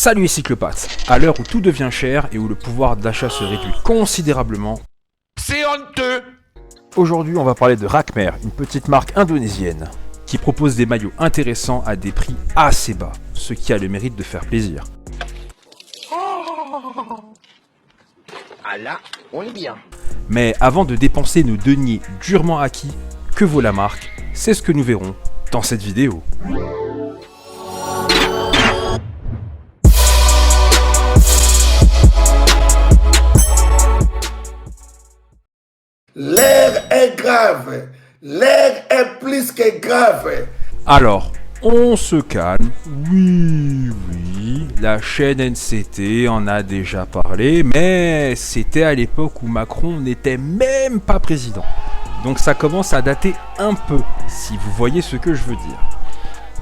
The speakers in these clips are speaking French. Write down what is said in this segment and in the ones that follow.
Salut les cyclopathes. À l'heure où tout devient cher et où le pouvoir d'achat se réduit considérablement, c'est honteux. Aujourd'hui on va parler de Rakmer, une petite marque indonésienne qui propose des maillots intéressants à des prix assez bas, ce qui a le mérite de faire plaisir. Ah là, on est bien. Mais avant de dépenser nos deniers durement acquis, que vaut la marque? C'est ce que nous verrons dans cette vidéo. L'air est grave. L'air est plus que grave. Alors, on se calme. Oui, la chaîne NCT en a déjà parlé, mais c'était à l'époque où Macron n'était même pas président. Donc ça commence à dater un peu, si vous voyez ce que je veux dire.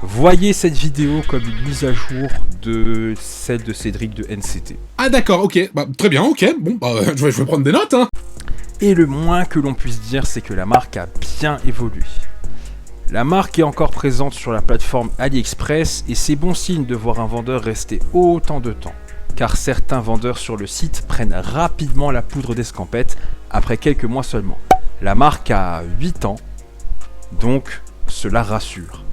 Voyez cette vidéo comme une mise à jour de celle de Cédric de NCT. Ah d'accord, ok, bah, très bien, ok, bon, bah, je vais prendre des notes, hein. Et le moins que l'on puisse dire, c'est que la marque a bien évolué. La marque est encore présente sur la plateforme AliExpress et c'est bon signe de voir un vendeur rester autant de temps, car certains vendeurs sur le site prennent rapidement la poudre d'escampette après quelques mois seulement. La marque a 8 ans, donc cela rassure.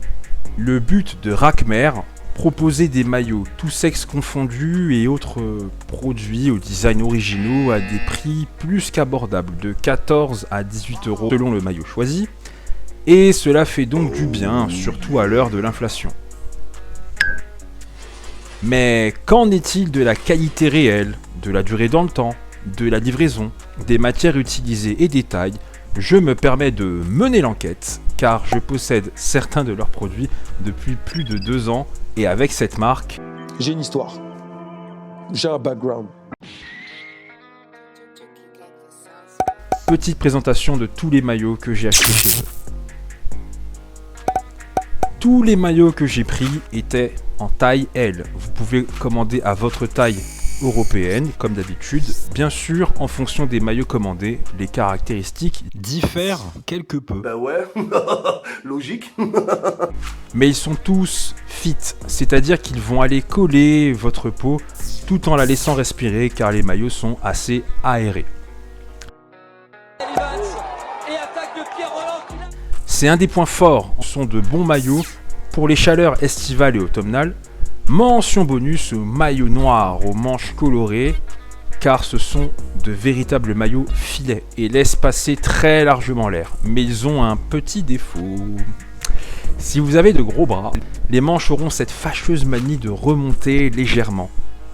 Le but de Rakmer, proposer des maillots tous sexes confondus et autres produits au design originaux à des prix plus qu'abordables, de 14 à 18 € selon le maillot choisi. Et cela fait donc du bien, surtout à l'heure de l'inflation. Mais qu'en est-il de la qualité réelle, de la durée dans le temps, de la livraison, des matières utilisées et des tailles? Je me permets de mener l'enquête, car je possède certains de leurs produits depuis plus de 2 ans, et avec cette marque, j'ai une histoire. J'ai un background. Petite présentation de tous les maillots que j'ai achetés chez eux. Tous les maillots que j'ai pris étaient en taille L. Vous pouvez commander à votre taille européenne, comme d'habitude. Bien sûr, en fonction des maillots commandés, les caractéristiques diffèrent quelque peu. Ben ouais, logique. Mais ils sont tous fit, c'est-à-dire qu'ils vont aller coller votre peau tout en la laissant respirer, car les maillots sont assez aérés. C'est un des points forts, sont de bons maillots pour les chaleurs estivales et automnales. Mention bonus aux maillots noirs aux manches colorées, car ce sont de véritables maillots filets et laissent passer très largement l'air. Mais ils ont un petit défaut. Si vous avez de gros bras, les manches auront cette fâcheuse manie de remonter légèrement.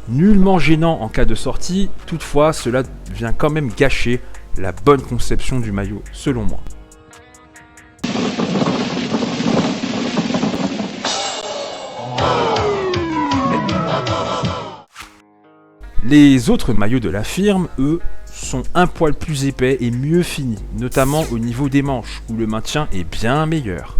Nullement gênant en cas de sortie, toutefois cela vient quand même gâcher la bonne conception du maillot, selon moi. Les autres maillots de la firme, eux, sont un poil plus épais et mieux finis, notamment au niveau des manches, où le maintien est bien meilleur.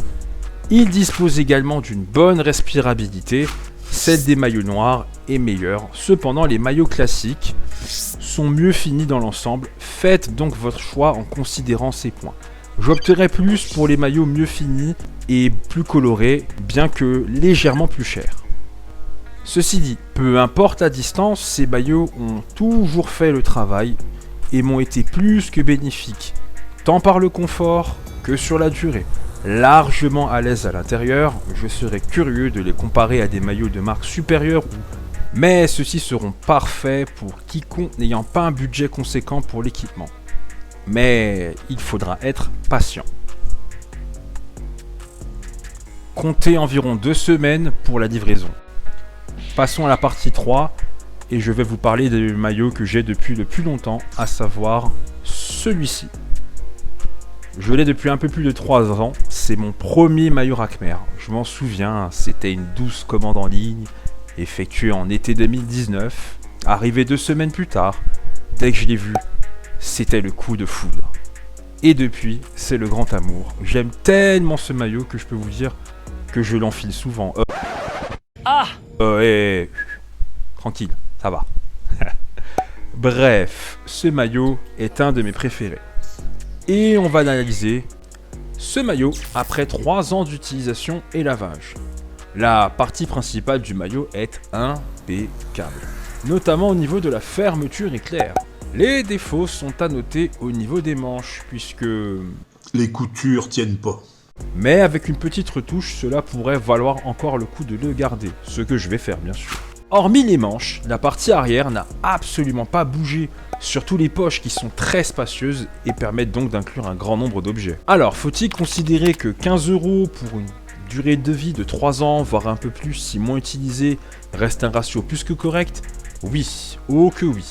Ils disposent également d'une bonne respirabilité, celle des maillots noirs est meilleure, cependant les maillots classiques sont mieux finis dans l'ensemble, faites donc votre choix en considérant ces points. J'opterai plus pour les maillots mieux finis et plus colorés, bien que légèrement plus chers. Ceci dit, peu importe la distance, ces maillots ont toujours fait le travail et m'ont été plus que bénéfiques, tant par le confort que sur la durée. Largement à l'aise à l'intérieur, je serais curieux de les comparer à des maillots de marque supérieure, mais ceux-ci seront parfaits pour quiconque n'ayant pas un budget conséquent pour l'équipement. Mais il faudra être patient. Comptez environ 2 semaines pour la livraison. Passons à la partie 3 et je vais vous parler des maillots que j'ai depuis le plus longtemps, à savoir celui-ci. Je l'ai depuis un peu plus de 3 ans, c'est mon premier maillot Rakmer. Je m'en souviens, c'était une douce commande en ligne, effectuée en été 2019. Arrivé 2 semaines plus tard, dès que je l'ai vu, c'était le coup de foudre. Et depuis, c'est le grand amour. J'aime tellement ce maillot que je peux vous dire que je l'enfile souvent. Tranquille, ça va. Bref, ce maillot est un de mes préférés. Et on va analyser ce maillot après 3 ans d'utilisation et lavage. La partie principale du maillot est impeccable, notamment au niveau de la fermeture éclair. Les défauts sont à noter au niveau des manches, puisque... les coutures tiennent pas. Mais avec une petite retouche, cela pourrait valoir encore le coup de le garder, ce que je vais faire bien sûr. Hormis les manches, la partie arrière n'a absolument pas bougé, surtout les poches qui sont très spacieuses et permettent donc d'inclure un grand nombre d'objets. Alors, faut-il considérer que 15 € pour une durée de vie de 3 ans, voire un peu plus si moins utilisé, reste un ratio plus que correct? Oui, oh que oui.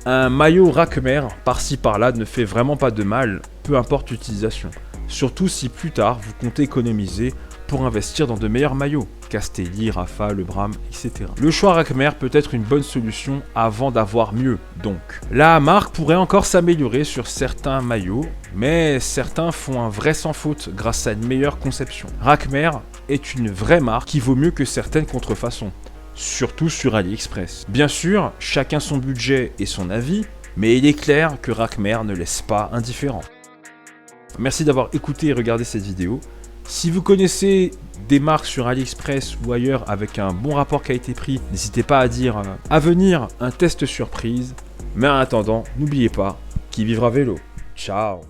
Un maillot Rakmer, par-ci par-là, ne fait vraiment pas de mal, peu importe l'utilisation. Surtout si plus tard, vous comptez économiser pour investir dans de meilleurs maillots, Castelli, Rafa, Le Bram, etc. Le choix Rakmer peut être une bonne solution avant d'avoir mieux, donc. La marque pourrait encore s'améliorer sur certains maillots, mais certains font un vrai sans faute grâce à une meilleure conception. Rakmer est une vraie marque qui vaut mieux que certaines contrefaçons, surtout sur AliExpress. Bien sûr, chacun son budget et son avis, mais il est clair que Rakmer ne laisse pas indifférent. Merci d'avoir écouté et regardé cette vidéo. Si vous connaissez des marques sur AliExpress ou ailleurs avec un bon rapport qualité-prix, n'hésitez pas à dire à venir un test surprise. Mais en attendant, n'oubliez pas, qui vivra vélo. Ciao.